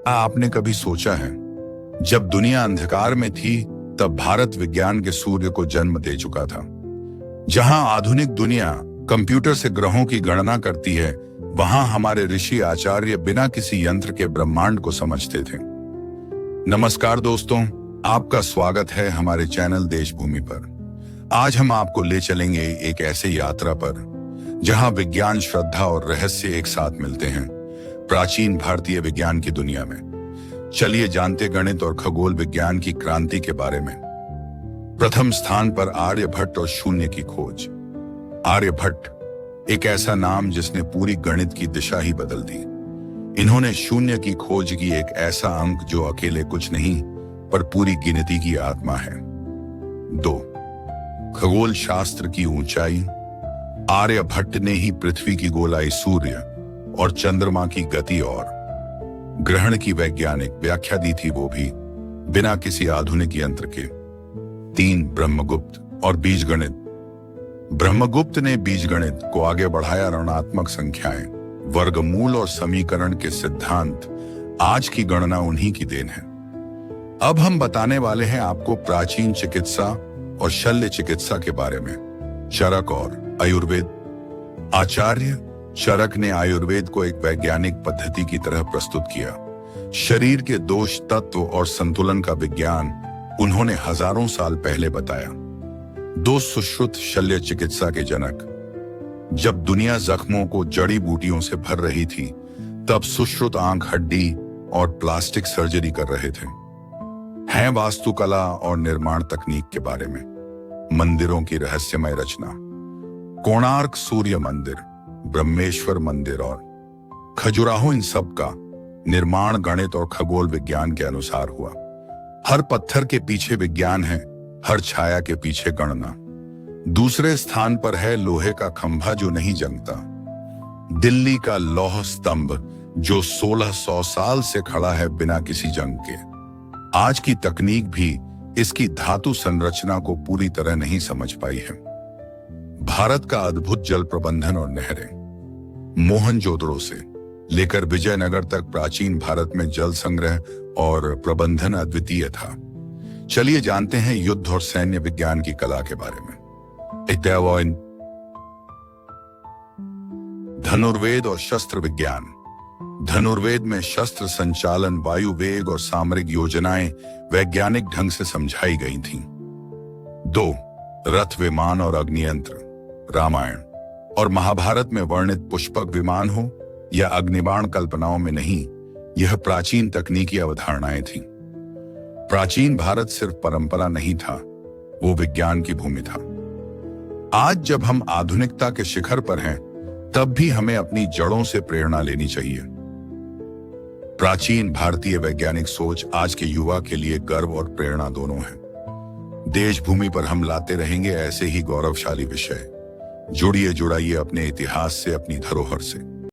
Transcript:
आपने कभी सोचा है, जब दुनिया अंधकार में थी तब भारत विज्ञान के सूर्य को जन्म दे चुका था। जहां आधुनिक दुनिया कंप्यूटर से ग्रहों की गणना करती है, वहां हमारे ऋषि आचार्य बिना किसी यंत्र के ब्रह्मांड को समझते थे। नमस्कार दोस्तों, आपका स्वागत है हमारे चैनल देशभूमि पर। आज हम आपको ले चलेंगे एक ऐसे यात्रा पर जहां विज्ञान, श्रद्धा और रहस्य एक साथ मिलते हैं, प्राचीन भारतीय विज्ञान की दुनिया में। चलिए जानते गणित और खगोल विज्ञान की क्रांति के बारे में। प्रथम स्थान पर आर्यभट्ट और शून्य की खोज। आर्यभट्ट एक ऐसा नाम जिसने पूरी गणित की दिशा ही बदल दी। इन्होंने शून्य की खोज की, एक ऐसा अंक जो अकेले कुछ नहीं पर पूरी गिनती की आत्मा है। 2. खगोल शास्त्र की ऊंचाई। आर्यभट्ट ने ही पृथ्वी की गोलाई, सूर्य और चंद्रमा की गति और ग्रहण की वैज्ञानिक व्याख्या दी थी, वो भी बिना किसी आधुनिक यंत्र के। 3. ब्रह्मगुप्त और बीजगणित। ब्रह्मगुप्त ने बीजगणित को आगे बढ़ाया। ऋणात्मक संख्याएं, वर्गमूल और समीकरण के सिद्धांत, आज की गणना उन्हीं की देन है। अब हम बताने वाले हैं आपको प्राचीन चिकित्सा और शल्य चिकित्सा के बारे में। चरक और आयुर्वेद। आचार्य चरक ने आयुर्वेद को एक वैज्ञानिक पद्धति की तरह प्रस्तुत किया। शरीर के दोष, तत्व और संतुलन का विज्ञान उन्होंने हजारों साल पहले बताया। 2. सुश्रुत शल्य चिकित्सा के जनक। जब दुनिया जख्मों को जड़ी बूटियों से भर रही थी, तब सुश्रुत आंख, हड्डी और प्लास्टिक सर्जरी कर रहे थे। हैं वास्तुकला और निर्माण तकनीक के बारे में। मंदिरों की रहस्यमय रचना। कोणार्क सूर्य मंदिर, ब्रह्मेश्वर मंदिर और खजुराहो, इन सब का निर्माण गणित और खगोल विज्ञान के अनुसार हुआ। हर पत्थर के पीछे विज्ञान है, हर छाया के पीछे गणना। दूसरे स्थान पर है लोहे का खंभा जो नहीं जंगता। दिल्ली का लौह स्तंभ जो 1600 साल से खड़ा है बिना किसी जंग के। आज की तकनीक भी इसकी धातु संरचना को पूरी तरह नहीं समझ पाई है। भारत का अद्भुत जल प्रबंधन और नहरें। मोहनजोदड़ो से लेकर विजयनगर तक प्राचीन भारत में जल संग्रह और प्रबंधन अद्वितीय था। चलिए जानते हैं युद्ध और सैन्य विज्ञान की कला के बारे में। धनुर्वेद और शस्त्र विज्ञान। धनुर्वेद में शस्त्र संचालन, वायु वेग और सामरिक योजनाएं वैज्ञानिक ढंग से समझाई गई थीं। 2. रथ, विमान और अग्नियंत्र। रामायण और महाभारत में वर्णित पुष्पक विमान हो या अग्निबाण कल्पनाओं में नहीं, यह प्राचीन तकनीकी अवधारणाएं थीं। प्राचीन भारत सिर्फ परंपरा नहीं था, वो विज्ञान की भूमि था। आज जब हम आधुनिकता के शिखर पर हैं, तब भी हमें अपनी जड़ों से प्रेरणा लेनी चाहिए। प्राचीन भारतीय वैज्ञानिक सोच आज के युवा के लिए गर्व और प्रेरणा दोनों है। देशभूमि पर हम लाते रहेंगे ऐसे ही गौरवशाली विषय। जुड़िए, जुड़ाइए अपने इतिहास से, अपनी धरोहर से।